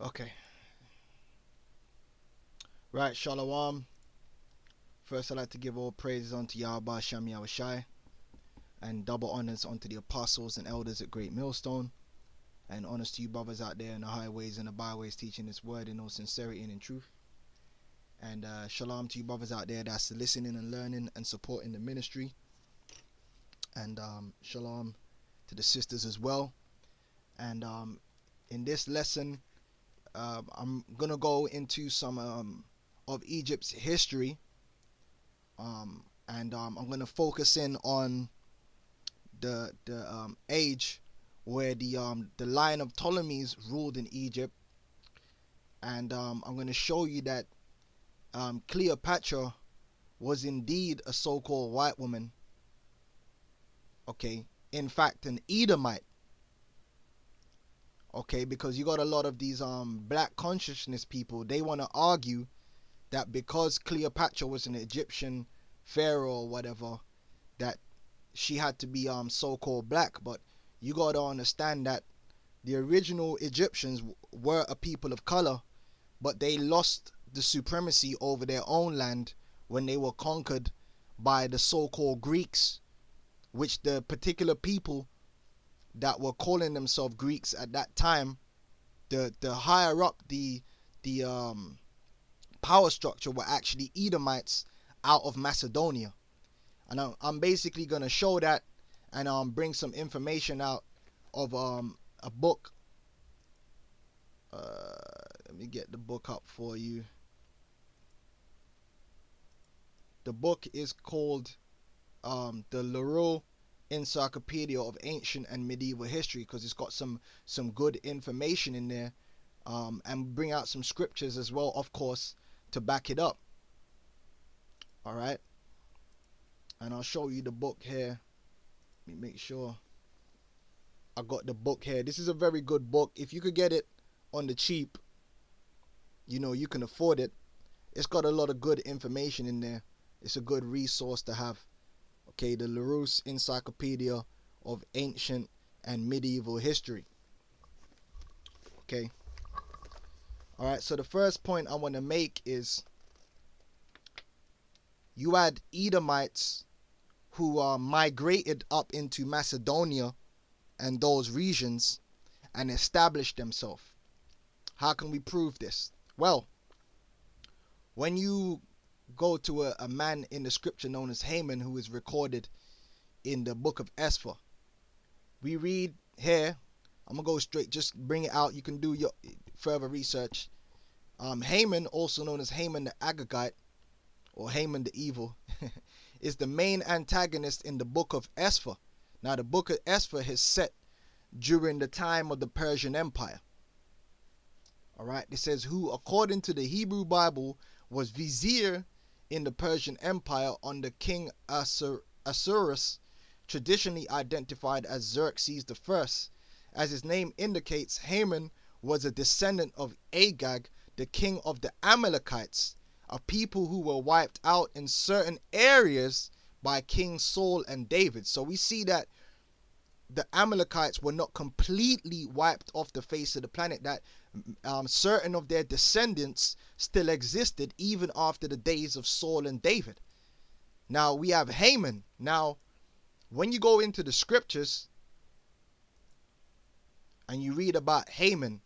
Okay. Right, Shalom. First, I'd like to give all praises unto Yahweh Shem Yahushai, and double honors unto the apostles and elders at Great Millstone, and honors to you brothers out there in the highways and the byways teaching this word in all sincerity and in truth. And shalom to you brothers out there that's listening and learning and supporting the ministry. And shalom to the sisters as well. And in this lesson, I'm going to go into some of Egypt's history. And I'm going to focus in on the age where the line of Ptolemies ruled in Egypt. And I'm going to show you that Cleopatra was indeed a so-called white woman. Okay, in fact, an Edomite. Okay, because you got a lot of these black consciousness people. They want to argue that because Cleopatra was an Egyptian pharaoh or whatever, that she had to be so-called black. But you got to understand that the original Egyptians were a people of color, but they lost the supremacy over their own land when they were conquered by the so-called Greeks, which the particular people that were calling themselves Greeks at that time, the higher up the power structure were actually Edomites out of Macedonia. And I'm basically going to show that and bring some information out of a book. Let me get the book up for you. The book is called the Leroux Encyclopedia of Ancient and Medieval History, because it's got some good information in there, and bring out some scriptures as well, of course, to back it up. All right, and I'll show you the book here. Let me make sure I got the book here. This is a very good book. If you could get it on the cheap, you know, you can afford it. It's got a lot of good information in there. It's a good resource to have. Okay, the Leroux Encyclopedia of Ancient and Medieval History. Okay. All right, so the first point I want to make is you had Edomites who migrated up into Macedonia and those regions and established themselves. How can we prove this? Well, when you go to a man in the scripture known as Haman, who is recorded in the book of Esther, we read here, I'm going to go straight, just bring it out. You can do your further research. Haman, also known as Haman the Agagite, or Haman the Evil, is the main antagonist in the book of Esther. Now, the book of Esther is set during the time of the Persian Empire. All right, it says, who, according to the Hebrew Bible, was vizier in the Persian Empire under King Ahasuerus, traditionally identified as Xerxes I. As his name indicates, Haman was a descendant of Agag, the king of the Amalekites, a people who were wiped out in certain areas by King Saul and David. So we see that the Amalekites were not completely wiped off the face of the planet, that certain of their descendants still existed even after the days of Saul and David. Now we have Haman. Now, when you go into the scriptures and you read about Haman,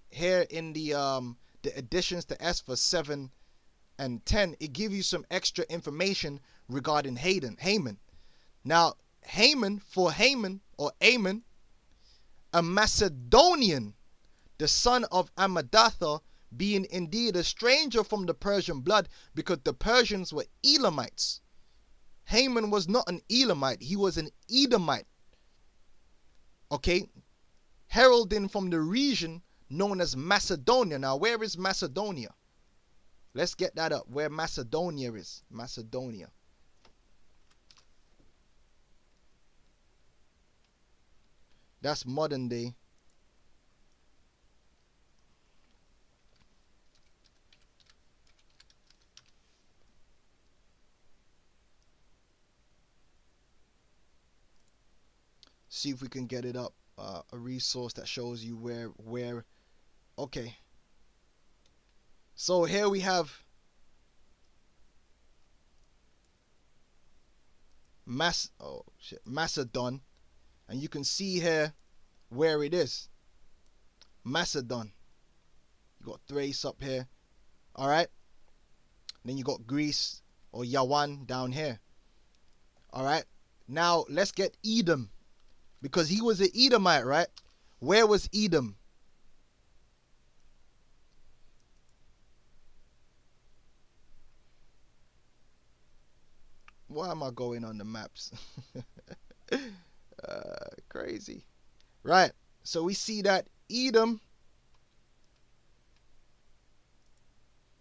here in the additions to Esther 7 and 10, it gives you some extra information regarding Haman. Now, Haman, or Ammon, a Macedonian, the son of Amadatha, being indeed a stranger from the Persian blood, because the Persians were Elamites. Haman was not an Elamite, he was an Edomite. Okay, heralding from the region known as Macedonia. Now, where is Macedonia? Let's get that up, where Macedonia is. Macedonia. That's modern day. See if we can get it up. A resource that shows you where Okay. So here we have Macedon, and you can see here where it is. Macedon. You got Thrace up here. All right. Then you got Greece or Yawan down here. All right. Now let's get Edom, because he was an Edomite, right? Where was Edom? Why am I going on the maps? Crazy. Right. So we see that Edom,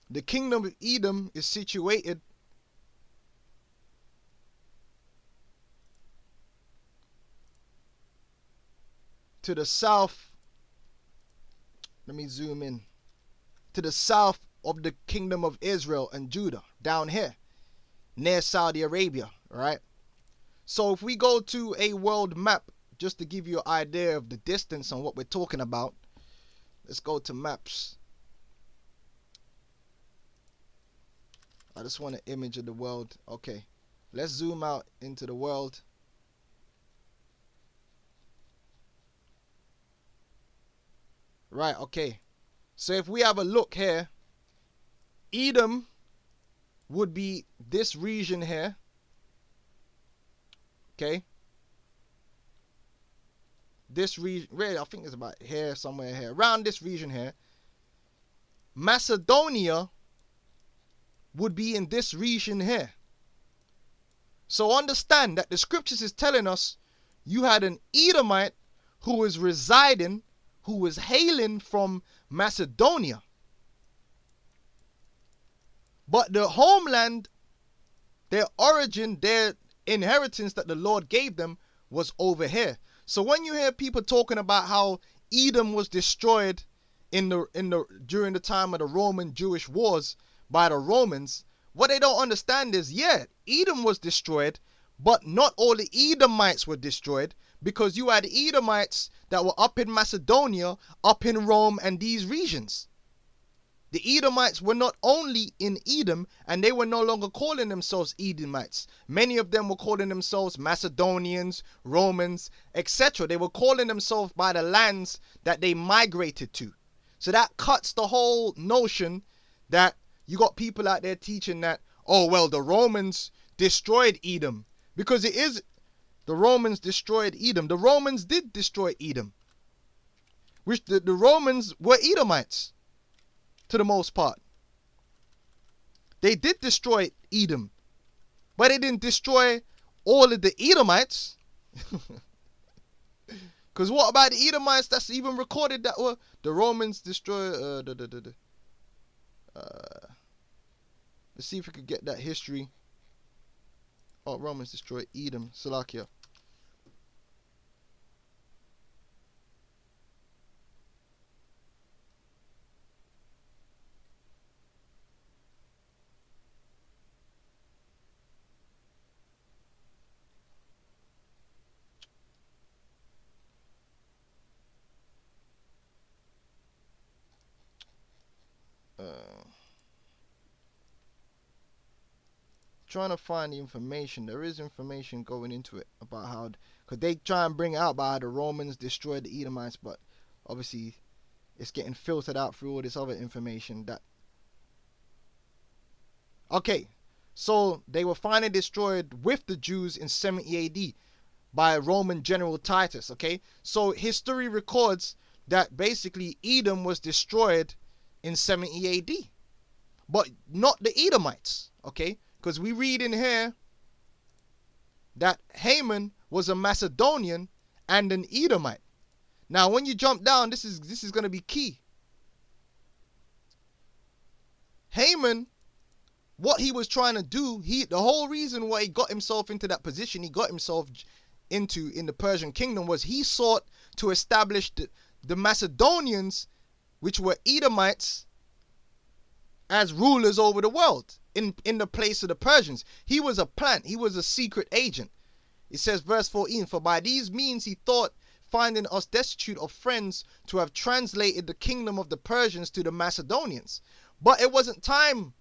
the kingdom of Edom, is situated to the south. Let me zoom in. To the south of the kingdom of Israel and Judah, down here near Saudi Arabia. Right. So if we go to a world map, just to give you an idea of the distance on what we're talking about, let's go to maps. I just want an image of the world. Okay, let's zoom out into the world. Right, okay. So if we have a look here, Edom would be this region here. Okay. This region, really, I think it's about here, somewhere here, around this region here. Macedonia would be in this region here. So understand that the scriptures is telling us you had an Edomite who was residing, who was hailing from Macedonia. But the homeland, their origin, their inheritance that the Lord gave them was over here. So when you hear people talking about how Edom was destroyed during the time of the Roman Jewish wars by the Romans, what they don't understand is, yeah, Edom was destroyed, but not all the Edomites were destroyed, because you had Edomites that were up in Macedonia, up in Rome, and these regions. The Edomites were not only in Edom, and they were no longer calling themselves Edomites. Many of them were calling themselves Macedonians, Romans, etc. They were calling themselves by the lands that they migrated to. So that cuts the whole notion that you got people out there teaching that, oh, well, the Romans destroyed Edom. Because it is, the Romans destroyed Edom. The Romans did destroy Edom. Which the Romans were Edomites. To the most part. They did destroy Edom, but they didn't destroy all of the Edomites. Because what about the Edomites that's even recorded that were the Romans destroy? Let's see if we could get that history. Oh, Romans destroyed Edom, Salakia. Trying to find the information. There is information going into it about how, because they try and bring it out about how the Romans destroyed the Edomites, but obviously it's getting filtered out through all this other information. That okay, so they were finally destroyed with the Jews in 70 AD by Roman General Titus. Okay, so history records that basically Edom was destroyed in 70 AD, but not the Edomites. Okay, because we read in here that Haman was a Macedonian and an Edomite. Now, when you jump down, this is going to be key. Haman, what he was trying to do, the whole reason why he got himself into that position, he got himself in the Persian kingdom, was he sought to establish the Macedonians, which were Edomites, as rulers over the world in the place of the Persians. He was a plant. He was a secret agent. It says, verse 14, for by these means he thought finding us destitute of friends to have translated the kingdom of the Persians to the Macedonians. But it wasn't time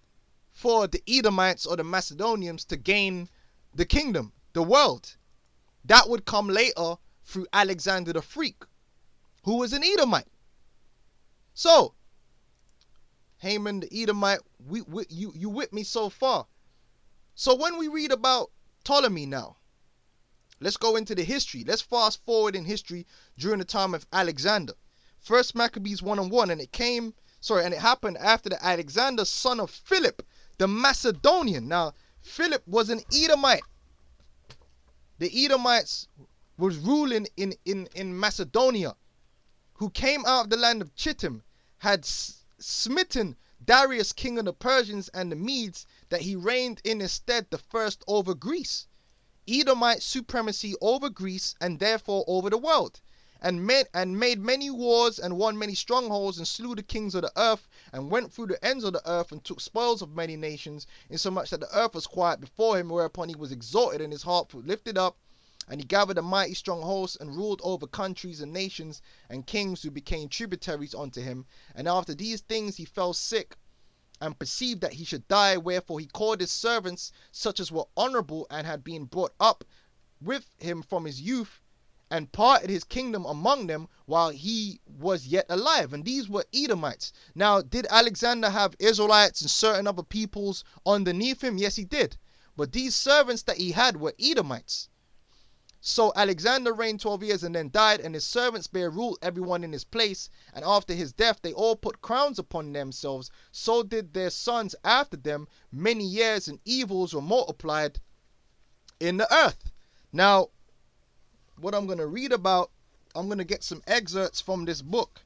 for the Edomites or the Macedonians to gain the kingdom, the world. That would come later through Alexander the Freak, who was an Edomite. So, Haman the Edomite, you with me so far? So when we read about Ptolemy now, let's go into the history. Let's fast forward in history during the time of Alexander. First Maccabees 1:1, and it happened after the Alexander, son of Philip, the Macedonian. Now, Philip was an Edomite. The Edomites was ruling in Macedonia, who came out of the land of Chittim, had smitten Darius, king of the Persians and the Medes, that he reigned in his stead the first over Greece. Edomite supremacy over Greece and therefore over the world, and made many wars and won many strongholds and slew the kings of the earth and went through the ends of the earth and took spoils of many nations, insomuch that the earth was quiet before him, whereupon he was exalted and his heart was lifted up, and he gathered a mighty strong host and ruled over countries and nations and kings who became tributaries unto him. And after these things he fell sick and perceived that he should die, wherefore he called his servants, such as were honorable and had been brought up with him from his youth, and parted his kingdom among them while he was yet alive. And these were Edomites. Now, did Alexander have Israelites and certain other peoples underneath him? Yes, he did. But these servants that he had were Edomites. So Alexander reigned 12 years and then died, and his servants bare rule everyone in his place. And after his death they all put crowns upon themselves. So did their sons after them. Many years and evils were multiplied in the earth. Now, what I'm going to read about, I'm going to get some excerpts from this book.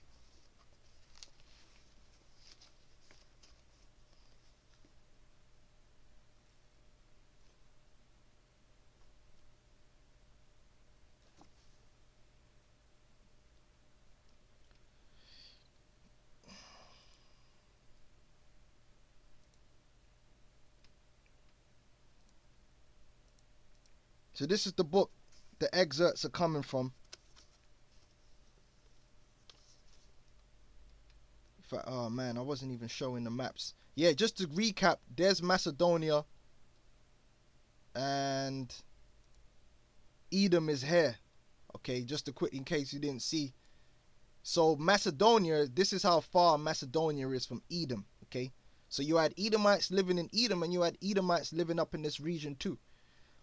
So this is the book the excerpts are coming from. Oh man, I wasn't even showing the maps. Yeah, just to recap, there's Macedonia and Edom is here. Okay, just a quick in case you didn't see. So Macedonia, this is how far Macedonia is from Edom. Okay, so you had Edomites living in Edom and you had Edomites living up in this region too.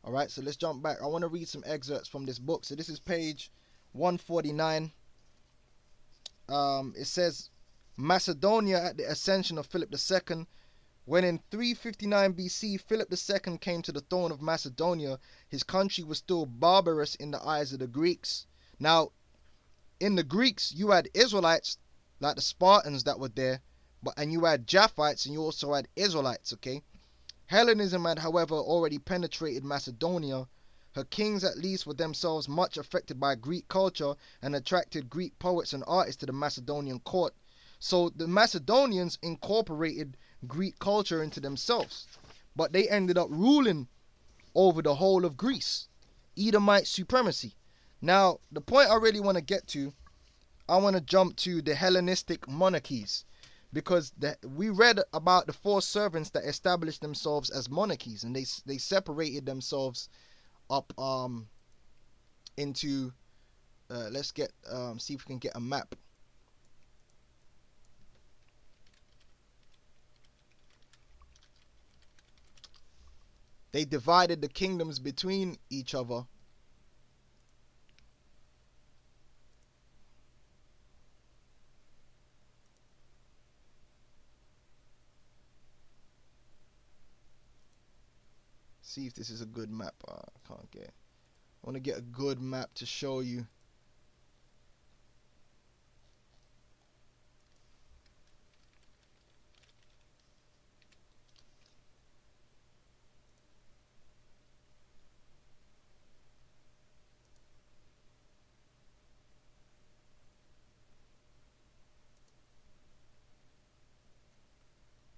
Alright, so let's jump back. I want to read some excerpts from this book. So this is page 149. It says, Macedonia at the ascension of Philip II. When in 359 BC Philip II came to the throne of Macedonia, his country was still barbarous in the eyes of the Greeks. Now, in the Greeks, you had Israelites, like the Spartans that were there, and you had Japhites, and you also had Israelites, okay? Hellenism had, however, already penetrated Macedonia. Her kings, at least, were themselves much affected by Greek culture and attracted Greek poets and artists to the Macedonian court. So the Macedonians incorporated Greek culture into themselves, but they ended up ruling over the whole of Greece. Edomite supremacy. Now, the point I really want to get to, I want to jump to the Hellenistic monarchies. Because we read about the 4 servants that established themselves as monarchies, and they separated themselves up into let's get see if we can get a map. They divided the kingdoms between each other. See if this is a good map. I can't get it. I want to get a good map to show you.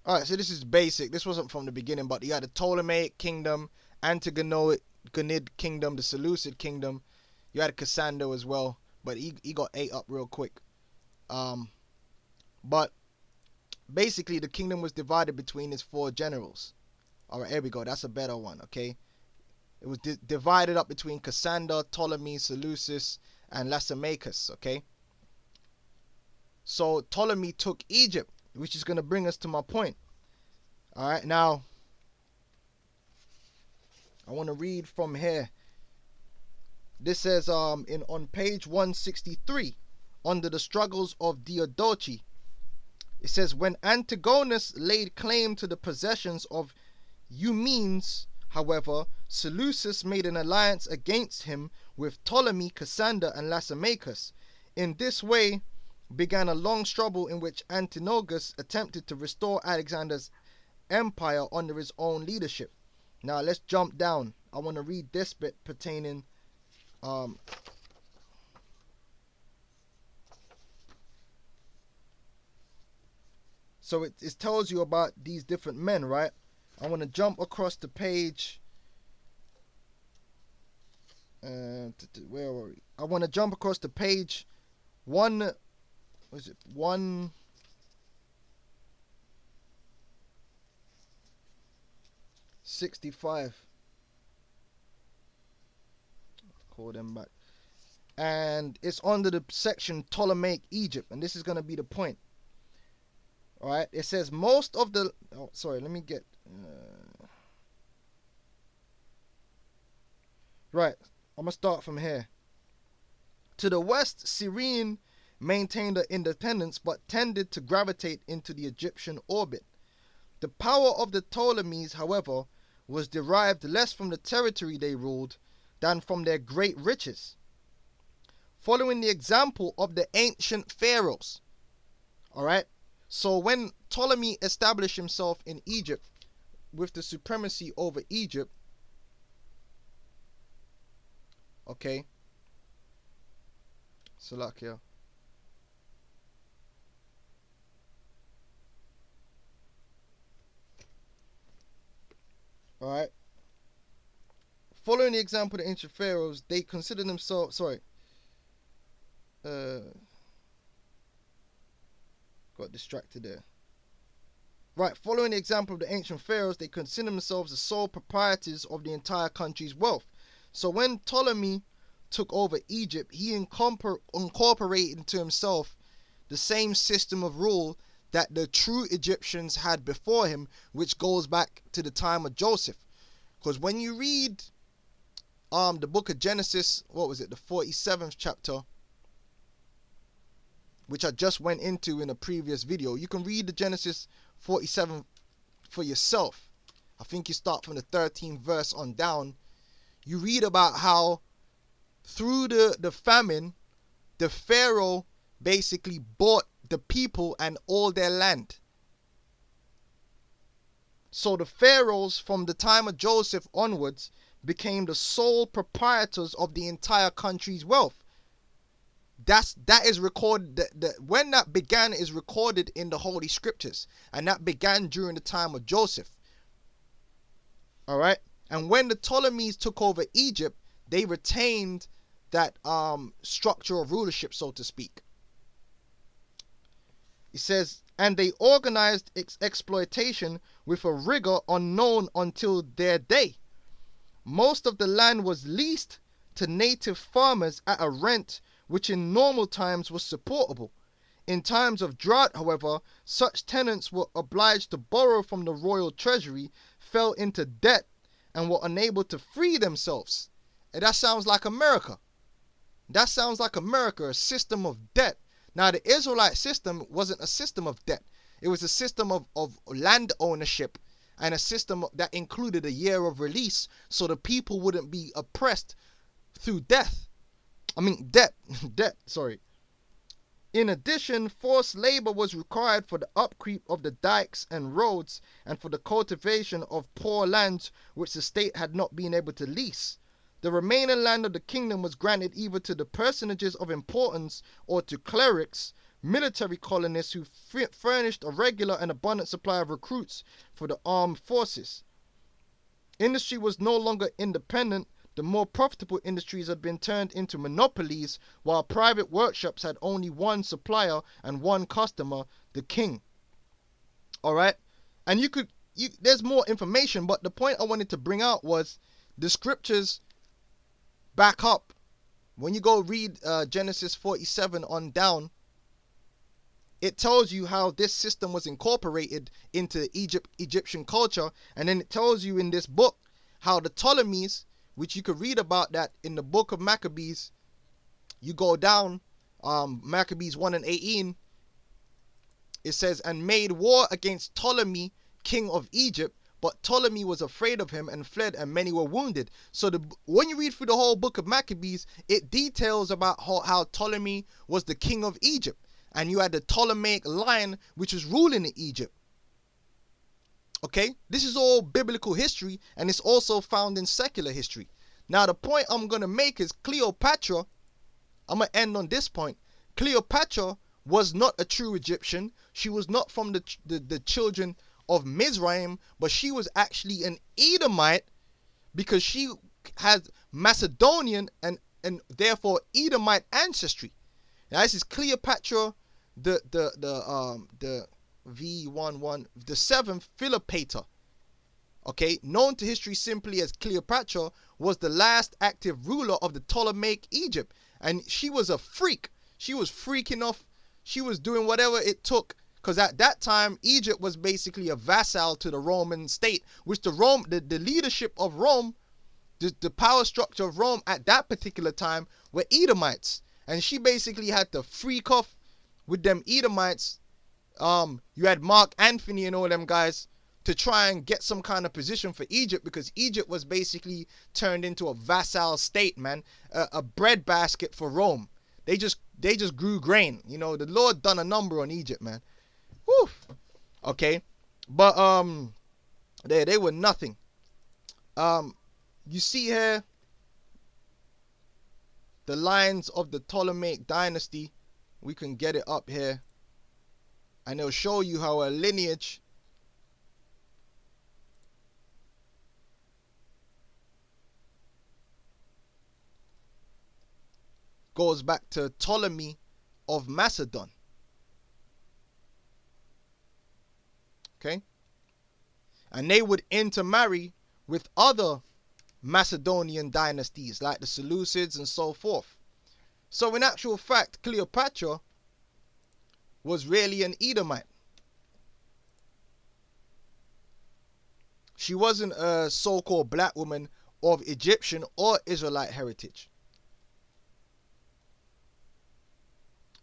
Alright, so this is basic. This wasn't from the beginning, but you had the Ptolemaic kingdom, Antigonid kingdom, the Seleucid kingdom. You had Cassander as well. but he got ate up real quick. But basically the kingdom was divided between his 4 generals. All right, here we go. That's a better one, okay? It was divided up between Cassander, Ptolemy, Seleucus, and Lysimachus, okay? So Ptolemy took Egypt, which is going to bring us to my point. All right, now I want to read from here. This says on page 163, under the struggles of Diadochi, it says, when Antigonus laid claim to the possessions of Eumenes, however, Seleucus made an alliance against him with Ptolemy, Cassander, and Lysimachus. In this way began a long struggle in which Antinogus attempted to restore Alexander's empire under his own leadership. Now let's jump down. I want to read this bit pertaining so it tells you about these different men, right? I want to jump across the page. Where were we? I want to jump across the page 165. Call them back. And it's under the section Ptolemaic Egypt, and this is going to be the point. All right, it says most of the let me get right, I'm gonna start from here. To the west, Cyrene maintained their independence but tended to gravitate into the Egyptian orbit. The power of the Ptolemies, however, was derived less from the territory they ruled than from their great riches. Following the example of the ancient pharaohs. Alright, so when Ptolemy established himself in Egypt with the supremacy over Egypt, okay, Salakia. Alright. Following the example of the ancient pharaohs, they considered themselves, got distracted there. Right, following the example of the ancient pharaohs, they considered themselves the sole proprietors of the entire country's wealth. So when Ptolemy took over Egypt, he incorporated into himself the same system of rule that the true Egyptians had before him, which goes back to the time of Joseph. Because when you read the book of Genesis, what was it, the 47th chapter, which I just went into in a previous video, you can read the Genesis 47 for yourself. I think you start from the 13th verse on down. You read about how through the famine, the Pharaoh basically bought the people and all their land. So the pharaohs from the time of Joseph onwards became the sole proprietors of the entire country's wealth. That is recorded. When that began is recorded in the Holy Scriptures, and that began during the time of Joseph. All right, and when the Ptolemies took over Egypt, they retained that structure of rulership, so to speak. It says, and they organized exploitation with a rigor unknown until their day. Most of the land was leased to native farmers at a rent which in normal times was supportable. In times of drought, however, such tenants were obliged to borrow from the royal treasury, fell into debt, and were unable to free themselves. And that sounds like America. That sounds like America, a system of debt. Now, the Israelite system wasn't a system of debt. It was a system of land ownership, and a system that included a year of release so the people wouldn't be oppressed through debt. In addition, forced labor was required for the upkeep of the dikes and roads and for the cultivation of poor lands which the state had not been able to lease. The remaining land of the kingdom was granted either to the personages of importance or to clerics, military colonists who furnished a regular and abundant supply of recruits for the armed forces. Industry was no longer independent, the more profitable industries had been turned into monopolies, while private workshops had only one supplier and one customer, the king. All right, and there's more information, but the point I wanted to bring out was the scriptures back up. When you go read Genesis 47 on down, it tells you how this system was incorporated into Egyptian culture, and then it tells you in this book how the Ptolemies, which you could read about that in the book of Maccabees, you go down, Maccabees 1 and 18, it says, and made war against Ptolemy, king of Egypt, but Ptolemy was afraid of him and fled, and many were wounded. So when you read through the whole book of Maccabees, it details about how Ptolemy was the king of Egypt. And you had the Ptolemaic line, which was ruling in Egypt. Okay? This is all biblical history, and it's also found in secular history. Now, the point I'm going to make is Cleopatra, I'm going to end on this point. Cleopatra was not a true Egyptian. She was not from the children of Mizraim, but she was actually an Edomite, because she had Macedonian and therefore Edomite ancestry. Now, this is Cleopatra, the V11, the seventh Cleopatra. Okay, known to history simply as Cleopatra, was the last active ruler of the Ptolemaic Egypt, and she was a freak. She was freaking off. She was doing whatever it took, because at that time Egypt was basically a vassal to the Roman state, which the leadership of Rome, the power structure of Rome at that particular time were Edomites, and she basically had to freak off with them Edomites. You had Mark Antony and all them guys to try and get some kind of position for Egypt, because Egypt was basically turned into a vassal state, man, a bread basket for Rome. They just grew grain. You know, the Lord done a number on Egypt, man. Whew. Okay, but they were nothing. You see here the lines of the Ptolemaic dynasty. We can get it up here, and it'll show you how a lineage goes back to Ptolemy of Macedon. Okay, and they would intermarry with other Macedonian dynasties like the Seleucids and so forth. So in actual fact, Cleopatra was really an Edomite. She wasn't a so-called black woman of Egyptian or Israelite heritage.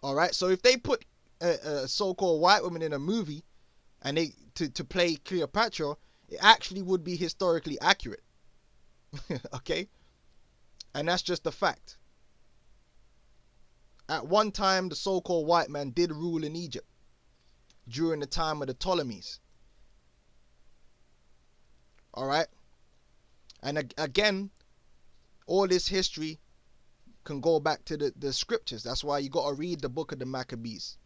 All right, so if they put a so-called white woman in a movie and they to play Cleopatra, it actually would be historically accurate. Okay, and that's just a fact. At one time, the so-called white man did rule in Egypt during the time of the Ptolemies. All right, and again, all this history can go back to the scriptures. That's why you got to read the book of the Maccabees.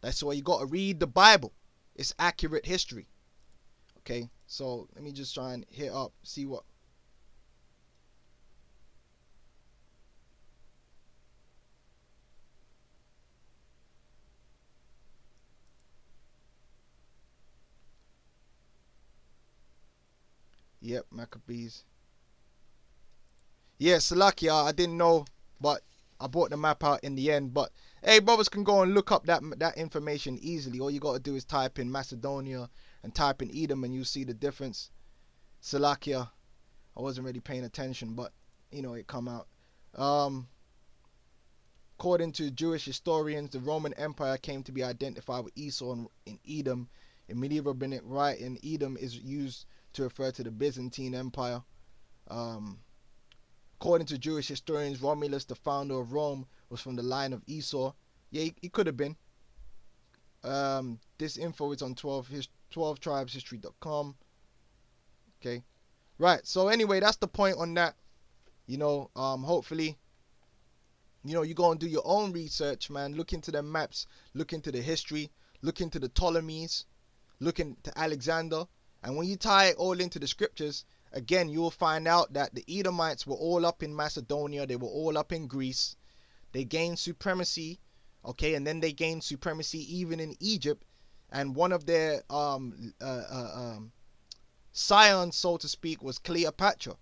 That's why you got to read the Bible. It's accurate history. Okay, so let me just try and hit up, see what. Yep, Maccabees. Yeah, Salakia, I didn't know, but I brought the map out in the end. But hey, brothers can go and look up that information easily. All you got to do is type in Macedonia and type in Edom, and you see the difference. Salakia, I wasn't really paying attention, but you know, it come out. According to Jewish historians, the Roman Empire came to be identified with Esau in Edom. In medieval rabbinic writing, Edom is used to refer to the Byzantine Empire. According to Jewish historians, Romulus, the founder of Rome, was from the line of Esau. Yeah, he could have been. This info is on 12tribeshistory.com. Okay, right. So anyway, that's the point on that. You know, hopefully, you know, you go and do your own research, man. Look into the maps, look into the history, look into the Ptolemies, look into Alexander. And when you tie it all into the scriptures, again, you will find out that the Edomites were all up in Macedonia. They were all up in Greece. They gained supremacy, okay, and then they gained supremacy even in Egypt. And one of their scions, so to speak, was Cleopatra,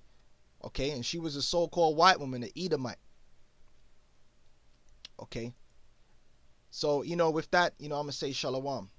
okay, and she was a so-called white woman, an Edomite, okay. So, you know, with that, you know, I'm gonna say shalom.